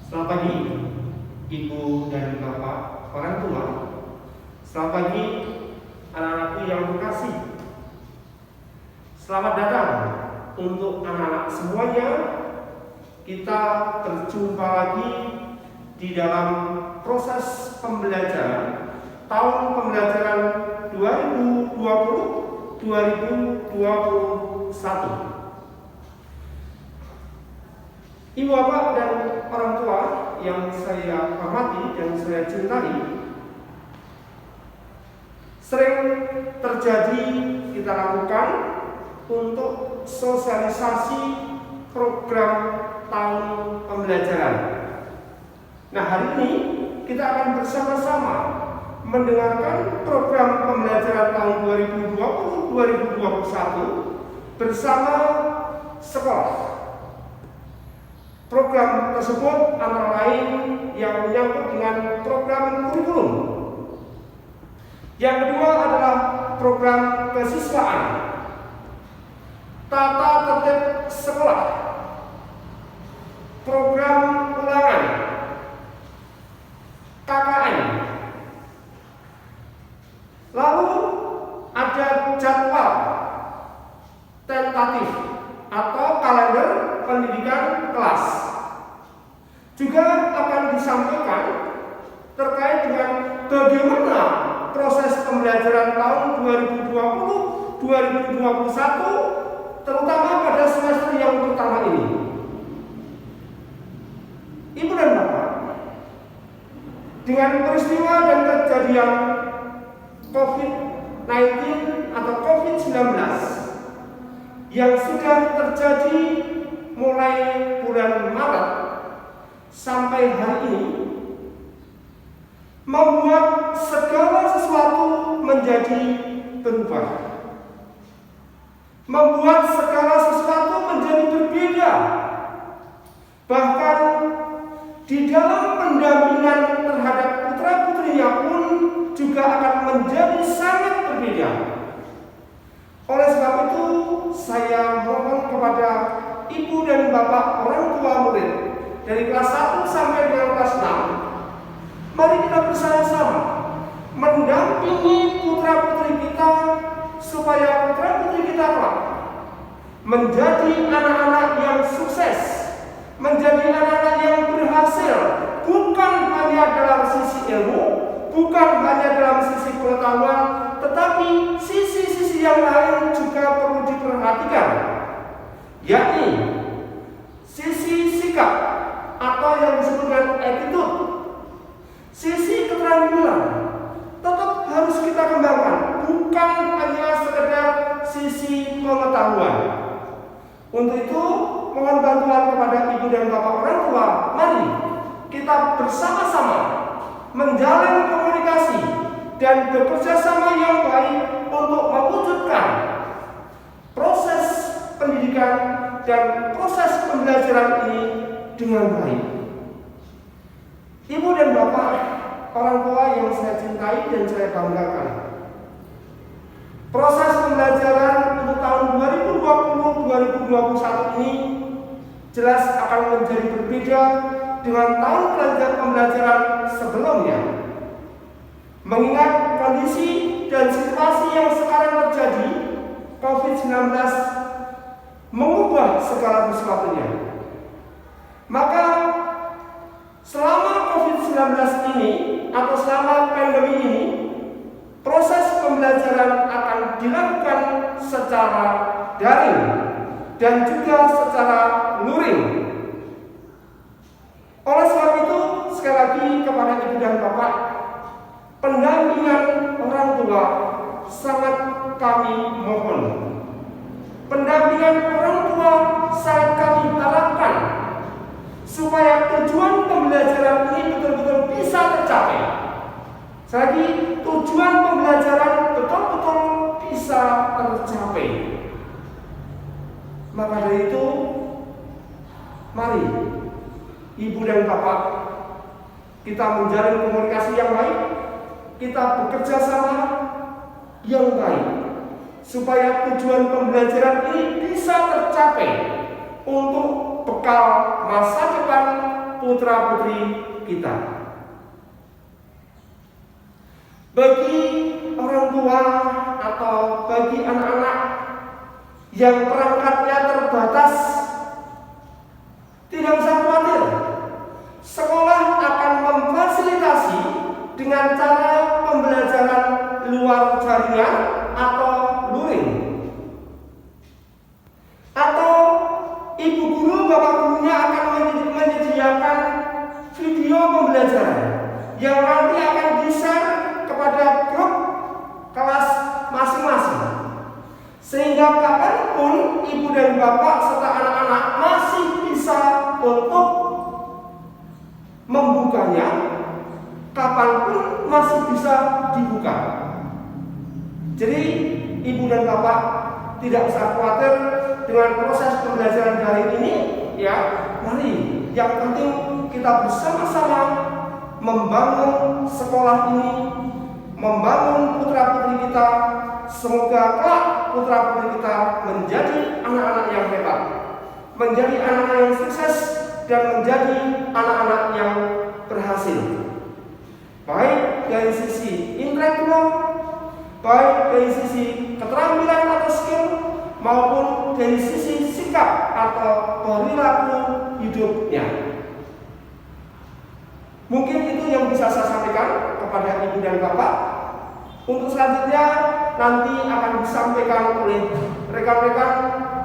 Selamat pagi, Ibu dan Bapak orang tua. Selamat pagi, anak-anakku yang terkasih. Selamat datang untuk anak-anak semuanya. Kita berjumpa lagi di dalam proses pembelajaran tahun pembelajaran 2020-2021. Ibu bapak dan orang tua yang saya hormati dan saya cintai, sering terjadi kita lakukan untuk sosialisasi program tahun pembelajaran. Nah, hari ini kita akan bersama-sama mendengarkan program pembelajaran tahun 2020-2021 bersama sekolah. Program tersebut antara lain yang menyangkut dengan program kurikulum. Yang kedua adalah program kesiswaan, tata tertib sekolah, program ulangan, KKN. Lalu ada jadwal tentatif atau kalender pendidikan kelas. Juga akan disampaikan terkait dengan bagaimana proses pembelajaran tahun 2020-2021 terutama pada semester yang pertama ini. Ibu dan Bapak, dengan peristiwa dan kejadian COVID-19 atau COVID-19 yang sudah terjadi mulai bulan Maret sampai hari ini, membuat segala sesuatu menjadi berubah, membuat segala sesuatu menjadi berbeda. Bahkan di dalam pendampingan terhadap putra-putrinya pun juga akan menjadi sangat berbeda. Oleh sebab itu, saya mohon kepada ibu dan bapak orang tua murid dari kelas 1 sampai dengan kelas 6, mari kita bersama-sama mendampingi putra-putri kita supaya putra-putri kita kelak menjadi anak-anak yang sukses, menjadi anak-anak yang berhasil, bukan hanya dalam sisi ilmu, bukan hanya dalam sisi pengetahuan, tetapi sisi-sisi yang lain juga perlu diperhatikan, yakni sisi sikap atau yang disebut dengan attitude, sisi keterampilan tetap harus kita kembangkan, bukan hanya sekedar sisi pengetahuan. Untuk itu, mohon bantuan kepada ibu dan bapak orang tua. Mari kita bersama-sama menjalin komunikasi dan bekerja sama yang baik untuk mewujudkan proses pendidikan dan proses pembelajaran ini dengan baik. Ibu dan bapak orang tua yang saya cintai dan saya banggakan, proses pembelajaran untuk tahun 2020-2021 ini jelas akan menjadi berbeda dengan tahun pembelajaran sebelumnya. Mengingat kondisi dan situasi yang sekarang terjadi, COVID-19 mengubah segala sesuatunya. Maka selama COVID-19 ini atau selama pandemi ini, proses pembelajaran akan dilakukan secara daring dan juga secara luring. Oleh sebab itu, sekali lagi kepada ibu dan bapak, pendampingan orang tua sangat kami mohon. Pendampingan orang tua sangat kami harapkan supaya tujuan pembelajaran ini betul-betul bisa tercapai. Sekali lagi, tujuan pembelajaran betul-betul bisa tercapai. Maka dari itu, mari ibu dan bapak, kita menjalin komunikasi yang baik, kita bekerja sama yang baik, supaya tujuan pembelajaran ini bisa tercapai untuk bekal masa depan putra-putri kita. Bagi orang tua atau bagi anak-anak yang perangkatnya terbatas, tidak usah khawatir. Sekolah akan memfasilitasi dengan cara pembelajaran luar jaringan atau luring. Atau ibu guru, bapak gurunya akan menyediakan video pembelajaran yang nanti akan di-share kepada grup kelas masing-masing, sehingga kapanpun ibu dan bapak serta anak-anak masih bisa untuk membukanya, kapanpun masih bisa dibuka. Jadi ibu dan bapak tidak usah khawatir dengan proses pembelajaran daring ini, ya. Mari, yang penting kita bersama-sama membangun sekolah ini, membangun putra-putri kita. Semoga kelak putra-putri kita menjadi anak-anak yang hebat, menjadi anak-anak yang sukses, dan menjadi anak-anak yang berhasil. Baik dari sisi intelektual, baik dari sisi keterampilan atau skill, maupun dari sisi sikap atau perilaku hidupnya. Mungkin itu yang bisa saya sampaikan kepada ibu dan bapak. Untuk selanjutnya nanti akan disampaikan oleh rekan-rekan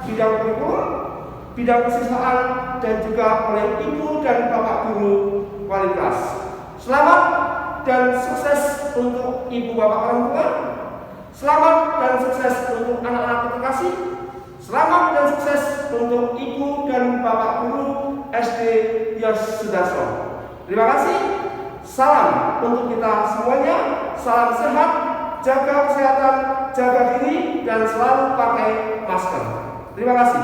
bidang kurikulum, bidang kesiswaan, dan juga oleh ibu dan bapak guru wali kelas. Selamat dan sukses untuk ibu bapak orang tua. Selamat dan sukses untuk anak-anak terkasih. Selamat dan sukses untuk ibu dan bapak guru SD Yos Sudarso. Terima kasih. Salam untuk kita semuanya. Salam sehat, jaga kesehatan, jaga diri, dan selalu pakai masker. Terima kasih.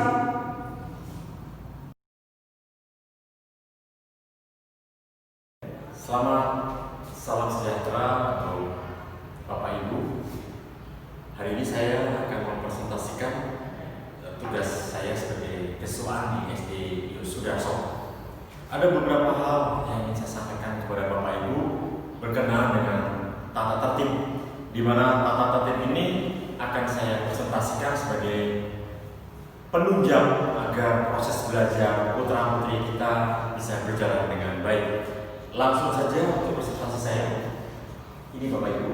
Selamat salam sejahtera untuk Bapak Ibu. Hari ini saya akan mempresentasikan tugas saya sebagai kesuaan di SD Yos Sudarso. Ada beberapa hal yang ingin saya sampaikan kepada Bapak Ibu berkenaan dengan tata tertib, di mana tata tertib ini akan saya presentasikan sebagai penunjang agar proses belajar putra-putri kita bisa berjalan dengan baik. Langsung saja untuk presentasi saya. Ini Bapak Ibu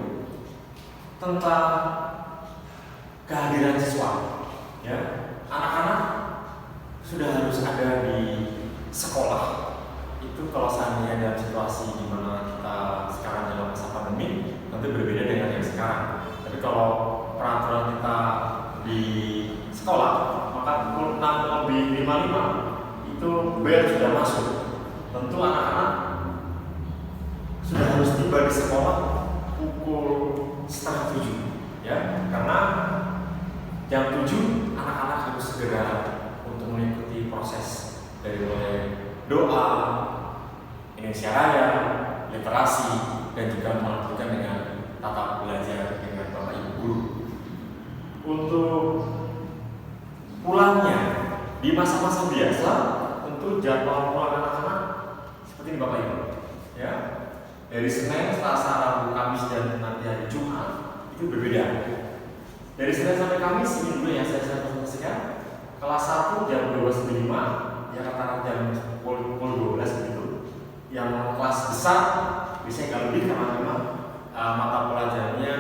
tentang kehadiran siswa. Ya, anak-anak sudah harus ada di sekolah. Itu kalau seandainya dalam situasi di mana kita sekarang dalam masa pandemi, tentu berbeda dengan yang sekarang. Tapi kalau peraturan kita di sekolah, maka pukul 6:55 itu bel sudah masuk. Tentu anak-anak sudah harus tiba di sekolah pukul 6:30, ya, karena jam 7 anak-anak harus segera untuk mengikuti proses dari mulai doa, Indonesia Raya, literasi, dan juga melanjutkan dengan tata belajar dengan Bapak Ibu guru. Untuk pulangnya di masa-masa biasa, tentu jadwal pulang anak-anak seperti ini Bapak Ibu, ya. Dari Senin, Selasa, Rabu, Kamis, dan nanti hari Jumat itu berbeda. Dari Senin sampai Kamis ini dulu yang saya presentasikan. Kelas 1 jam 12.05, ya rata-rata jam 12 begitu. Yang kelas besar biasanya nggak lebih karena memang mata pelajarannya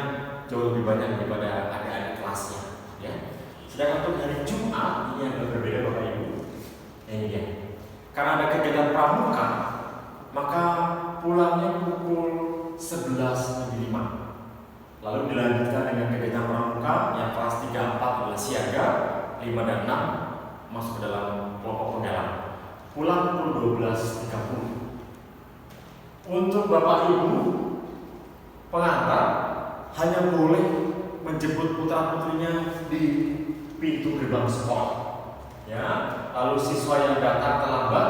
jauh lebih banyak daripada adik-adik kelasnya. Ya. Sedangkan untuk hari Jumat ini yang berbeda Bapak Ibu. Ini dia. Karena ada kegiatan pramuka, maka pulangnya pukul 11.05. Lalu dilanjutkan dengan kegiatan pramuka yang kelas 3, 4 adalah siaga, 5 dan 6 masuk ke dalam kelompok penggalang. Pulang pukul 12.30. Untuk Bapak Ibu pengantar hanya boleh menjemput putra-putrinya di pintu gerbang sekolah. Ya, lalu siswa yang datang terlambat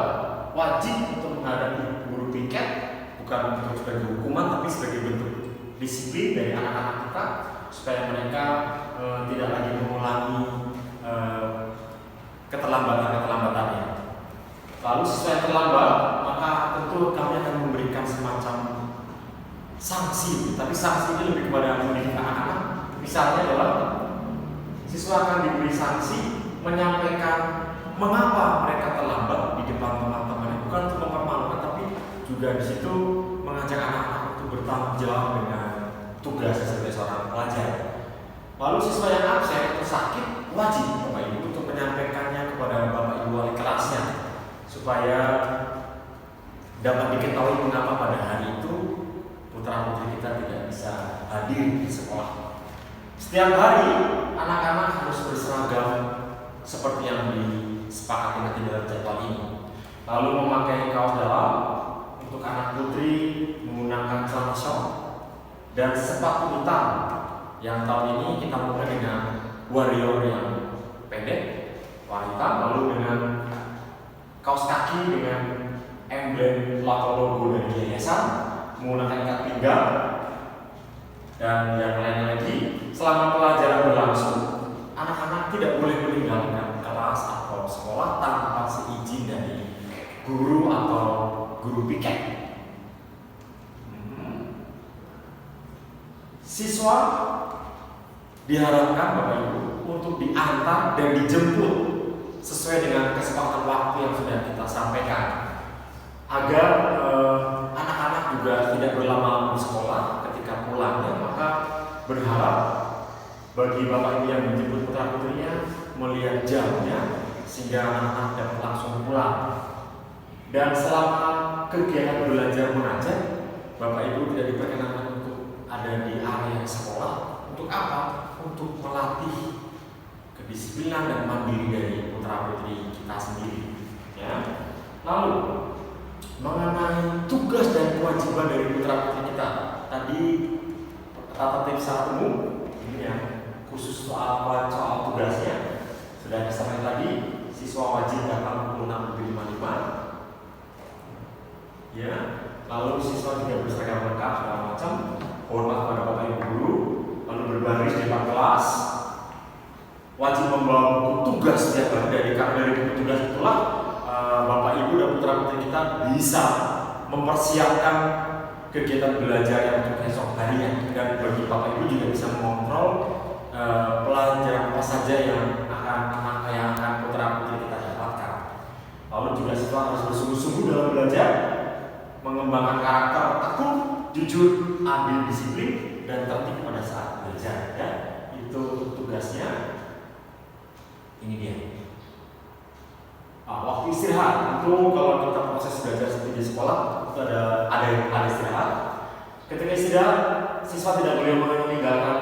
wajib untuk menghadapi guru piket, bukan untuk sebagai hukuman tapi sebagai bentuk disiplin dari anak-anak kita supaya mereka tidak lagi mengulangi keterlambatan-keterlambatannya. Lalu siswa yang terlambat maka maka tentu kami akan memberikan semacam sanksi, tapi sanksi ini lebih kepada mendidik anak-anak. Misalnya adalah siswa akan diberi sanksi menyampaikan mengapa mereka terlambat di depan teman-temannya, bukan untuk mempermalukan, tapi juga di situ mengajak anak-anak untuk bertanggung jawab dengan tugas sebagai seorang pelajar. Lalu siswa yang absen atau sakit wajib Bapak Ibu untuk menyampaikannya kepada Bapak Ibu wali kelasnya supaya dapat diketahui mengapa pada hari itu putra putri kita tidak bisa hadir di sekolah. Setiap hari anak-anak harus berseragam seperti yang disepakati nanti dalam jadwal ini. Lalu memakai kaos dalam untuk anak putri menggunakan celana short dan sepatu hitam. Yang tahun ini kita mulai dengan warrior yang pendek, warna hitam, lalu dengan kaos kaki dengan emblem logo dari yayasan, menggunakan ikat pinggang, dan yang lainnya lagi. Selama pelajaran berlangsung, anak-anak tidak boleh meninggalkan kelas atau sekolah tanpa seizin dari guru atau guru piket. Siswa diharapkan Bapak Ibu untuk diantar dan dijemput sesuai dengan kesepakatan waktu yang sudah kita sampaikan, agar anak-anak juga tidak berlama-lama di sekolah ketika pulangnya. Maka berharap bagi Bapak Ibu yang menjemput putra putrinya melihat jamnya sehingga anak-anak dapat langsung pulang. Dan selama kegiatan belajar mengajar, Bapak Ibu tidak diperkenankan untuk ada di area sekolah. Untuk apa? Untuk melatih kedisiplinan dan mandiri dari putra putri kita sendiri. Ya. Lalu mengenai tugas dan kewajiban dari putra putri kita, tadi tata tertib secara umum ini ya, khusus soal tugasnya sudah disampaikan tadi. Siswa wajib datang pukul 6.55. Ya. Lalu siswa juga berseragam lengkap segala macam, hormat pada Bapak Ibu guru, lalu berbaris di depan kelas, wajib membawa buku tugas setiap hari. Dari buku tugas itulah Bapak Ibu dan putra putri kita bisa mempersiapkan kegiatan belajar yang untuk esok harinya, dan bagi Bapak Ibu juga bisa mengontrol pelajaran apa saja yang akan putra putri kita dapatkan. Lalu juga siswa harus bersungguh-sungguh dalam belajar, mengembangkan karakter tekun, jujur, adil, disiplin, dan tertib pada saat belajar. Ya, itu tugasnya. Ini dia. Waktu istirahat itu kalau kita proses belajar seperti di sekolah itu ada istirahat. Ketika istirahat, siswa tidak boleh meninggalkan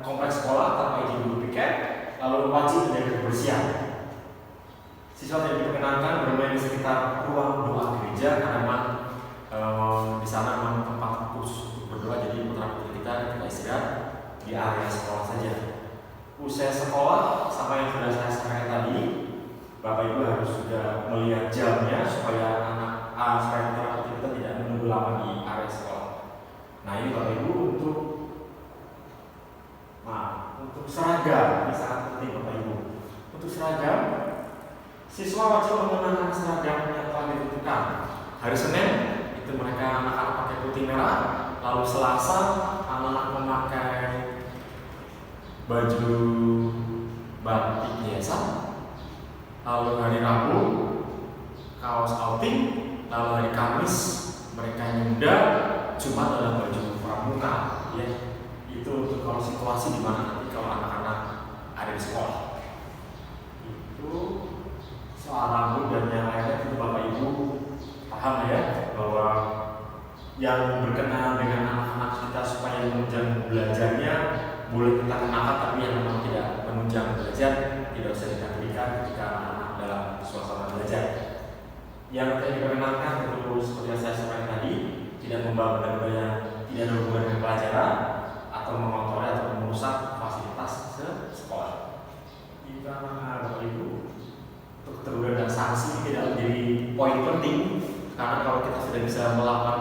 kompleks sekolah tanpa izin guru piket, lalu wajib menjaga kebersihan. Siswa tidak diperkenankan bermain di sekitar ruang doa gereja karena memang di sana memang tempat khusus untuk berdoa. Jadi putra putri kita ketika istirahat di area sekolah saja. Usai sekolah, sama yang sudah saya sampaikan tadi, Bapak Ibu harus juga melihat jamnya supaya supaya putra putri kita tidak menunggu lama di area sekolah. Nah, ini Bapak Ibu untuk seragam, ini sangat penting Bapak Ibu. Untuk seragam, siswa wajib mengenakan seragam yang telah ditentukan. Hari Senin itu mereka anak-anak pakai putih merah, lalu Selasa anak-anak memakai baju batik yayasan, lalu hari Rabu kaos outing, lalu hari Kamis mereka yang muda, Jumat adalah baju pramuka. Ya, itu untuk kalau situasi di mana nanti kalau anak-anak ada di sekolah. Itu soal rambut dan yang lainnya itu Bapak Ibu paham ya, bahwa yang berkenaan dengan anak-anak kita supaya menunjang belajarnya boleh kita kenakan, tapi yang memang tidak menunjang belajar tidak usah kita berikan ketika anak-anak dalam suasana belajar. Yang tidak diperkenankan tentu seperti yang saya sampaikan tadi, tidak membawa benda-benda yang tidak ada hubungan dengan pelajaran atau mengotori atau merusak fasilitas sekolah. Itu Bapak Ibu, untuk keteguhan dan sanksi tidak menjadi poin penting, karena kalau kita sudah bisa melakukan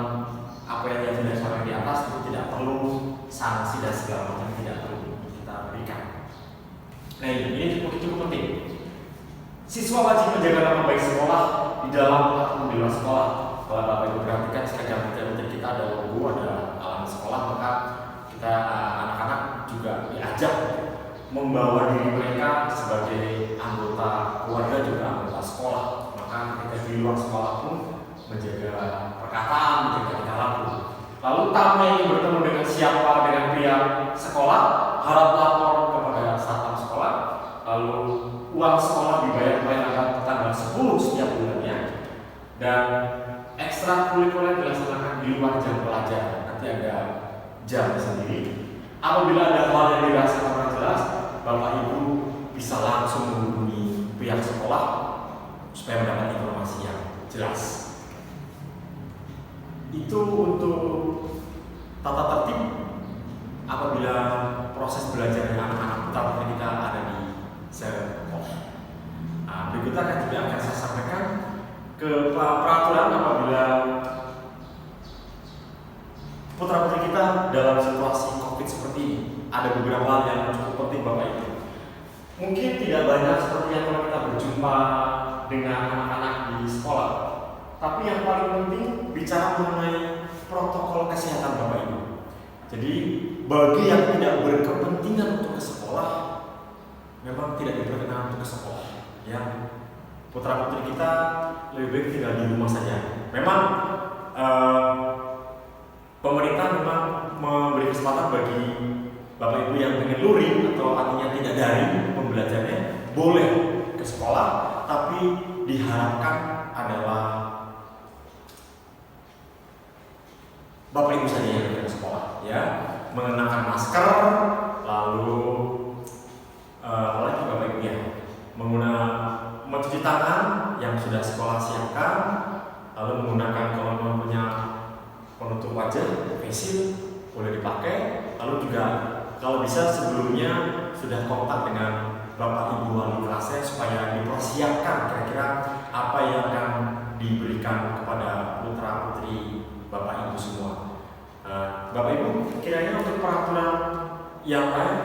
apa yang sudah sampaikan di atas, itu tidak perlu sanksi dan segala macam, tidak perlu kita berikan. Nah, ini cukup penting. Siswa wajib menjaga nama baik sekolah di dalam ataupun di luar sekolah. Kalau Bapak Ibu perhatikan seragam putri kita ada logo, ada alamat sekolah, maka kita anak-anak juga diajak membawa diri mereka sebagai anggota keluarga juga anggota sekolah. Maka ketika di luar sekolah pun menjaga perkataan, menjaga tingkah laku. Lalu tamu yang bertemu dengan siapa, dengan pihak sekolah, harap lapor kepada satpam sekolah. Lalu uang sekolah dibayar mulai tanggal 10 setiap bulannya. Dan ekstrakurikuler dilaksanakan di luar jam pelajaran. Nanti ada jam sendiri. Apabila ada hal yang dirasa kurang jelas, Bapak Ibu bisa langsung menghubungi pihak sekolah supaya mendapat informasi yang jelas. Itu untuk tata tertib apabila proses belajar anak-anak putra kita ada di sekolah. Berikutnya juga akan saya sampaikan ke peraturan apabila putra-putri kita dalam situasi COVID seperti ini. Ada beberapa hal yang cukup penting Bapak Ibu. Mungkin tidak banyak seperti yang kalau kita berjumpa dengan anak-anak di sekolah, tapi yang paling penting bicara mengenai protokol kesehatan Bapak Ibu. Jadi bagi yang tidak berkepentingan untuk ke sekolah, memang tidak diperkenankan untuk ke sekolah. Ya, putra-putri kita lebih baik tinggal di rumah saja. Memang pemerintah memang memberi kesempatan bagi Bapak Ibu yang ingin luring atau artinya tidak daring pembelajarannya boleh ke sekolah, tapi diharapkan adalah Bapak Ibu saja yang ke sekolah, ya, mengenakan masker, lalu apalagi Bapak Ibu ya, mencuci tangan yang sudah sekolah siapkan, lalu menggunakan kalau punya penutup wajah, face shield boleh dipakai, lalu juga kalau bisa sebelumnya sudah kontak dengan Bapak Ibu wali kelasnya supaya dipersiapkan kira-kira apa yang akan diberikan kepada putra putri Bapak Ibu semua. Bapak Ibu, kiranya untuk peraturan yang lain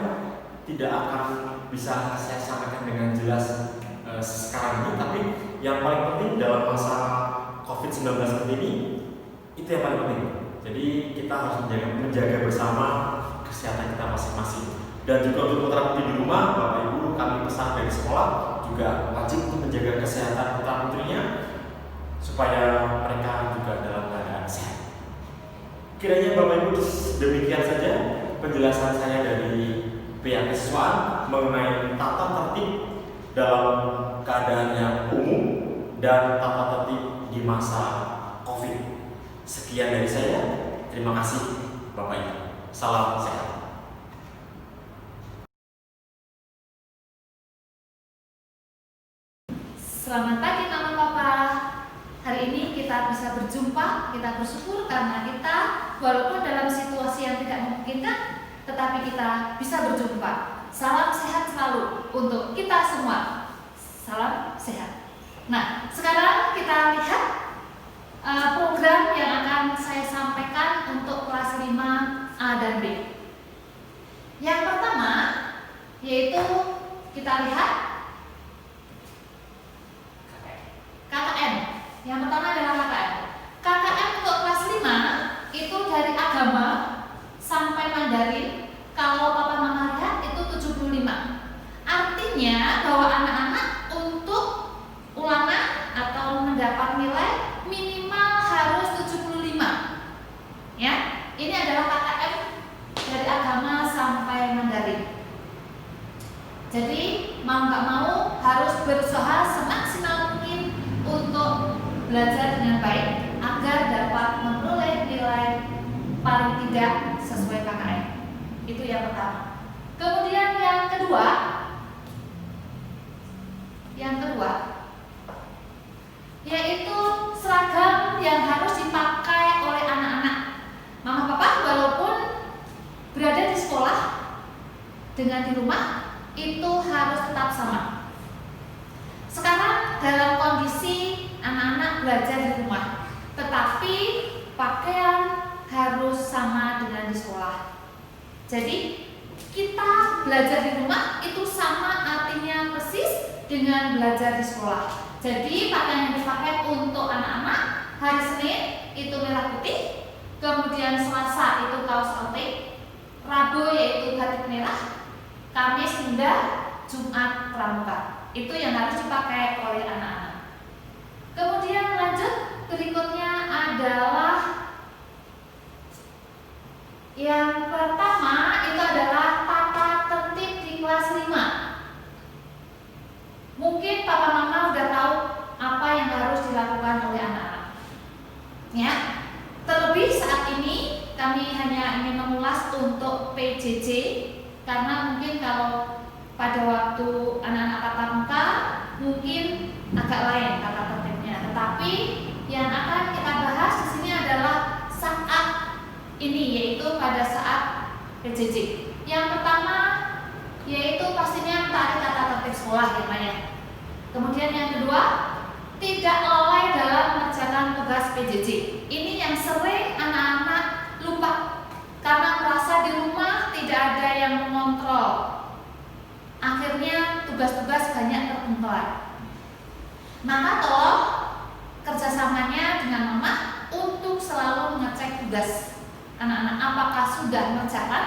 tidak akan bisa saya sampaikan dengan jelas sekarang ini, tapi yang paling penting dalam masa COVID-19 seperti ini itu yang paling penting. Jadi kita harus menjaga bersama kesehatan kita masing-masing. Dan juga untuk putra-putri di rumah, Bapak Ibu, kami pesan dari sekolah juga wajib untuk menjaga kesehatan putra-putrinya supaya mereka juga dalam keadaan sehat. Kiranya Bapak Ibu demikian saja penjelasan saya dari pihak kesiswaan mengenai tata tertib dalam keadaan yang umum dan tata tertib di masa COVID. Sekian dari saya. Terima kasih Bapak Ibu. Salam sehat. Selamat pagi Mama Papa. Hari ini kita bisa berjumpa, kita bersyukur karena kita walaupun dalam situasi yang tidak memungkinkan, tetapi kita bisa berjumpa. Salam sehat selalu untuk kita semua. Salam sehat. Nah, sekarang kita lihat program yang akan saya sampaikan untuk kelas 5A dan B. Yang pertama yaitu kita lihat KKN. Yang pertama adalah KKN. KKN untuk kelas 5 itu dari agama sampai Mandarin. Kalau Papa Mama lihat itu 75. Artinya bahwa anak-anak untuk ulangan atau mendapat nilai minimal harus 75. Ya, ini adalah KKN dari agama sampai Mandarin. Jadi mau nggak mau harus berusaha semaksimal mungkin untuk belajar dengan baik agar dapat memperoleh nilai paling tidak sesuai KKN. Itu yang pertama. Kemudian yang kedua yaitu seragam yang harus dipakai oleh anak-anak. Mama Papa walaupun berada di sekolah dengan di rumah itu harus tetap sama. Sekarang dalam kondisi anak-anak belajar di rumah, tetapi pakaian harus sama dengan di sekolah. Jadi kita belajar di rumah itu sama artinya persis dengan belajar di sekolah. Jadi pakaian yang dipakai untuk anak-anak hari Senin itu merah putih, kemudian Selasa itu kaos outing, Rabu yaitu batik merah, Kamis Bunda, Jumat pramuka. Itu yang harus dipakai oleh anak-anak. Kemudian lanjut, berikutnya adalah yang pertama itu adalah tata tertib di kelas 5. Mungkin papa mama udah tahu apa yang harus dilakukan oleh anak-anak. Ya. Terlebih saat ini kami hanya ingin mengulas untuk PJJ karena mungkin kalau pada waktu anak-anak tatap muka mungkin agak lain tata tertibnya. Tetapi yang akan kita bahas di sini adalah saat ini, yaitu pada saat PJJ. Yang pertama yaitu pastinya tarik tata tertib sekolah ya Pak ya. Kemudian yang kedua, tidak lalai dalam mengerjakan tugas PJJ. Ini yang sering anak-anak lupa karena merasa di rumah tidak ada yang mengontrol. Akhirnya tugas-tugas banyak terpental. Maka tolong kerjasamanya dengan mama untuk selalu mengecek tugas anak-anak apakah sudah mengerjakan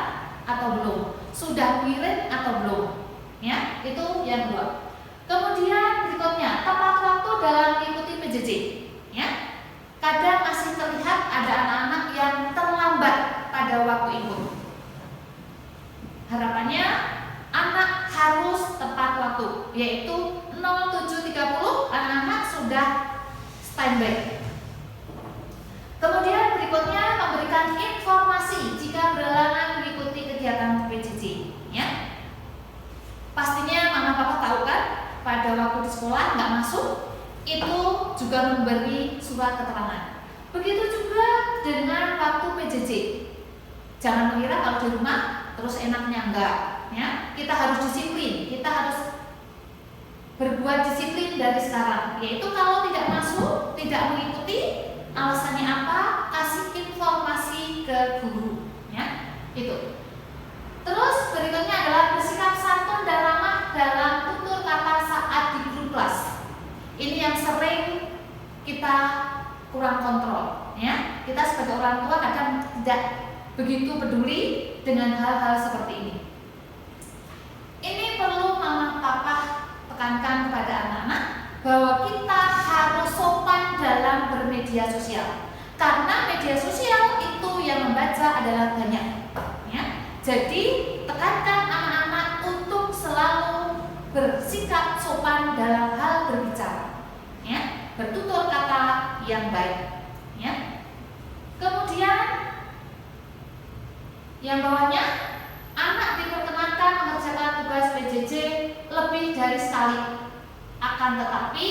atau belum, sudah ngirim atau belum. Ya, itu yang kedua. Kemudian berikutnya, tepat waktu dalam mengikuti PJJ. Ya, kadang masih terlihat ada anak-anak yang terlambat pada waktu ikut. Harapannya anak harus tepat waktu, yaitu 07.30 anak-anak sudah standby. Kemudian berikutnya memberikan informasi jika berhalangan mengikuti kegiatan PJJ. Ya, pastinya mama papa tahu kan, pada waktu di sekolah nggak masuk itu juga memberi surat keterangan. Begitu juga dengan waktu PJJ. Jangan mengira kalau di rumah terus enaknya enggak. Ya, kita harus disiplin, kita harus berbuat disiplin dari sekarang. Yaitu kalau tidak masuk, tidak mengikuti, alasannya apa? Kasih informasi ke guru. Ya, itu. Terus berikutnya adalah bersikap santun dan ramah dalam tutur kata saat di grup kelas. Ini yang sering kita kurang kontrol. Ya, kita sebagai orang tua kadang tidak begitu peduli dengan hal-hal seperti ini. Ini perlu mama papa tekankan kepada anak-anak bahwa kita harus sopan dalam bermedia sosial. Karena media sosial itu yang membaca adalah banyak. Ya. Jadi tekankan anak-anak untuk selalu bersikap sopan dalam hal berbicara. Ya, bertutur kata yang baik. Ya. Kemudian yang bawahnya, anak diperkenankan mengerjakan tugas PJJ lebih dari sekali. Akan tetapi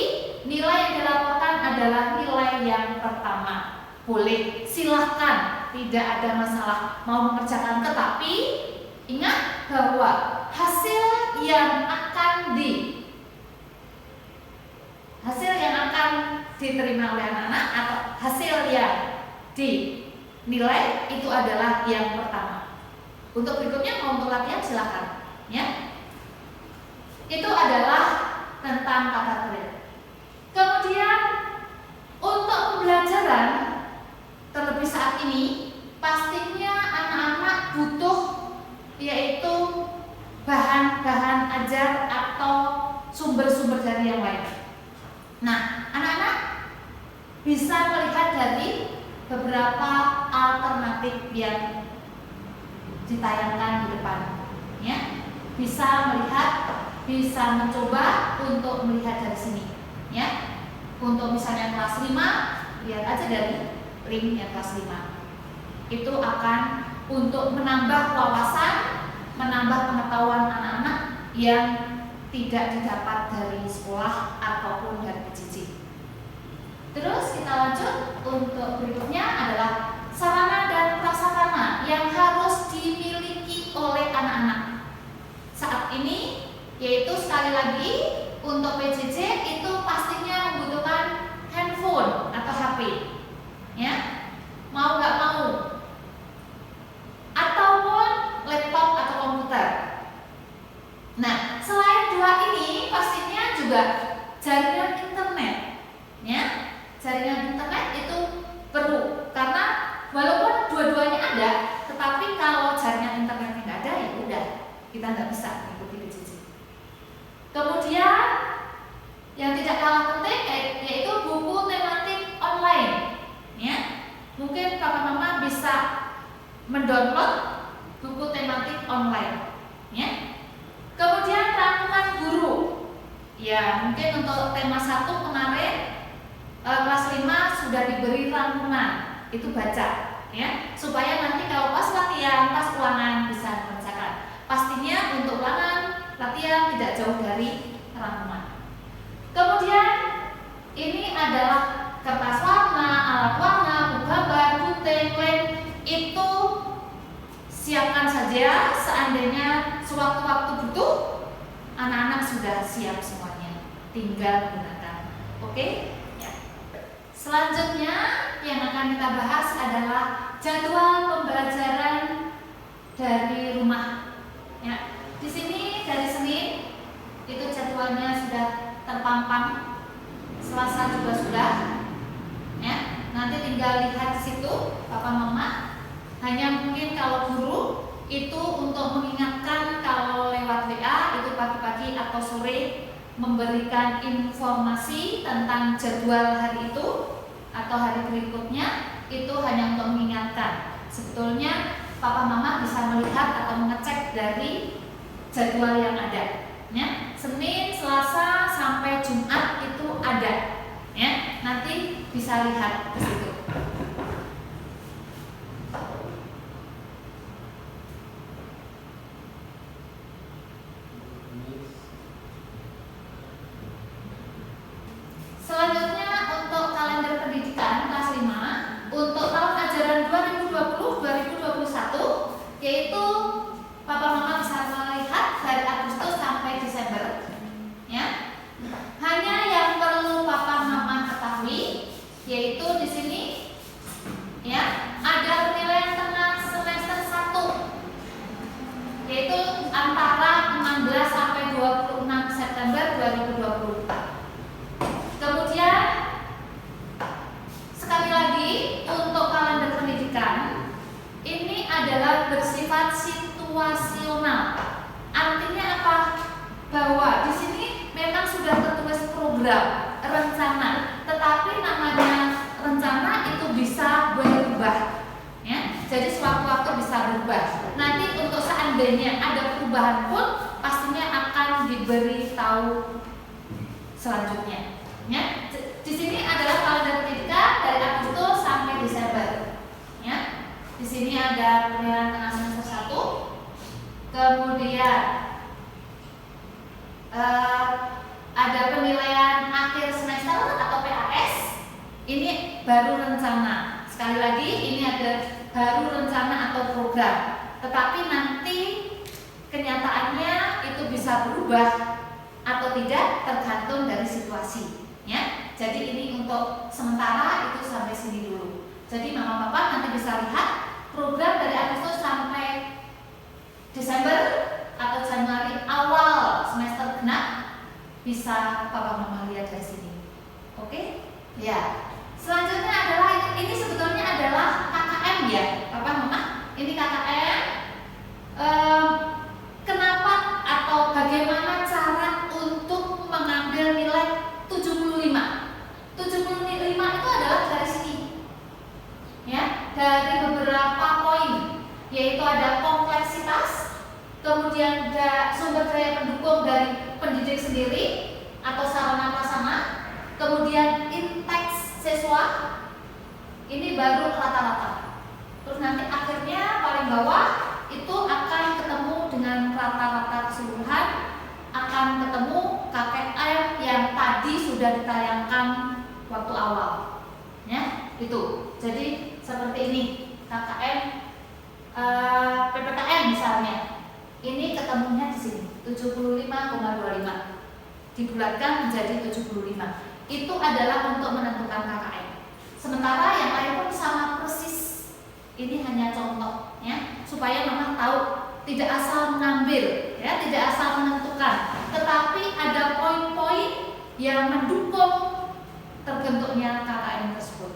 nilai yang dilaporkan adalah nilai yang pertama. Boleh, silahkan, tidak ada masalah mau mengerjakan, tetapi ingat bahwa hasil yang akan diterima oleh anak-anak atau hasil yang dinilai itu adalah yang pertama. Untuk berikutnya mau untuk latihan silahkan, ya. Itu adalah tentang kata tertib. Kemudian untuk pembelajaran terlebih saat ini pastinya anak-anak butuh yaitu bahan-bahan ajar atau sumber-sumber dari yang lain. Nah, anak-anak bisa melihat dari beberapa alternatif yang ditayangkan di depan, ya. Bisa melihat, bisa mencoba untuk melihat dari sini, ya. Untuk misalnya kelas 5, lihat aja dari link yang kelas 5. Itu akan untuk menambah wawasan, menambah pengetahuan anak-anak yang tidak didapat dari sekolah ataupun dari PJJ. Terus kita lanjut untuk berikutnya adalah sarana dan prasarana yang harus dimiliki oleh anak-anak saat ini, yaitu sekali lagi untuk PJJ itu pastinya membutuhkan handphone atau HP, ya, mau nggak mau, ataupun laptop atau komputer. Nah, selain dua ini pastinya juga jaringan internet, ya. Jaringan internet itu kita nggak bisa mengikuti PJJ. Kemudian yang tidak kalah penting yaitu buku tematik online. Ya, mungkin papa mama bisa mendownload buku tematik online. Ya. Kemudian rangkuman guru. Ya, mungkin untuk tema 1 kemarin kelas 5 sudah diberi rangkuman, itu baca, ya, supaya nanti kalau pas latihan, pas ulangan bisa mengerjakan. Pastinya untuk ulangan latihan tidak jauh dari rangkuman. Kemudian ini adalah kertas warna, alat warna, buku gambar, gunting, lem, itu siapkan saja seandainya sewaktu-waktu butuh, anak-anak sudah siap semuanya, tinggal gunakan. Oke? Ya. Selanjutnya yang akan kita bahas adalah jadwal pembelajaran dari rumah. Ya. Di sini dari Senin itu jadwalnya sudah terpampang, Selasa juga sudah. Ya. Nanti tinggal lihat di situ, papa mama. Hanya mungkin kalau guru itu untuk mengingatkan kalau lewat WA itu pagi-pagi atau sore memberikan informasi tentang jadwal hari itu atau hari berikutnya, itu hanya untuk mengingatkan. Sebetulnya papa mama bisa melihat atau mengecek dari jadwal yang ada. Ya, Senin, Selasa sampai Jumat itu ada. Ya, nanti bisa lihat di situ. Selanjutnya untuk kalender pendidikan kelas 5 untuk tahun ajaran 2020-2021, yaitu papa mama bisa melihat dari Agustus sampai Desember. Ya. Hanya yang perlu papa mama ketahui yaitu di sini ya, ada penilaian tengah semester 1 yaitu antara 16 sampai 26 September 2020. Kemudian sekali lagi untuk kalender pendidikan ini adalah bersifat situasional. Artinya apa? Bahwa di sini memang sudah tertulis program, rencana, tetapi namanya rencana itu bisa berubah. Ya, jadi sewaktu-waktu bisa berubah. Nanti untuk seandainya ada perubahan pun pastinya akan diberitahu selanjutnya. Ya, di sini adalah kalender pendidikan dari Agustus sampai Desember. Ya, di sini ada penilaian tengah semester 1, kemudian ada penilaian akhir semester atau PAS. Ini baru rencana. Sekali lagi ini ada baru rencana atau program. Tetapi nanti kenyataannya itu bisa berubah atau tidak tergantung dari situasi. Ya, jadi ini untuk sementara itu sampai sini dulu. Jadi mama papa nanti bisa lihat program dari Agustus sampai Desember atau Januari awal semester genap, bisa papa mama lihat dari sini. Oke? Ya. Selanjutnya adalah ini sebetulnya adalah KKM ya, papa mama. Ini KKM. Kenapa atau bagaimana cara untuk mengambil nilai 75? 75 itu adalah dari sini. Ya, dari beberapa poin, yaitu ada kompleksitas, kemudian ada sumber daya pendukung dari pendidik sendiri atau sarana prasarana, kemudian inteks siswa, ini baru rata-rata. Terus nanti akhirnya paling bawah itu akan ketemu dengan rata-rata keseluruhan, akan ketemu KKM yang tadi sudah ditayangkan waktu awal. Ya, itu. Jadi seperti ini KKM PPKM misalnya. Ini ketemunya di sini 75,25 dibulatkan menjadi 75. Itu adalah untuk menentukan KKM. Sementara yang lain pun sama persis. Ini hanya contoh ya, supaya mama tahu tidak asal mengambil ya, tidak asal menentukan, tetapi ada poin-poin yang mendukung terbentuknya KKM tersebut.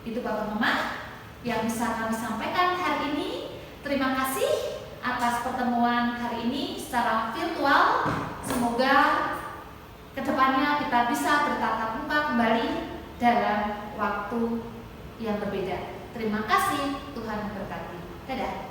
Itu Bapak Mama yang bisa kami sampaikan hari ini. Terima kasih. atas pertemuan hari ini secara virtual. Semoga kedepannya kita bisa bertatap muka kembali dalam waktu yang berbeda. Terima kasih, Tuhan memberkati. Dadah.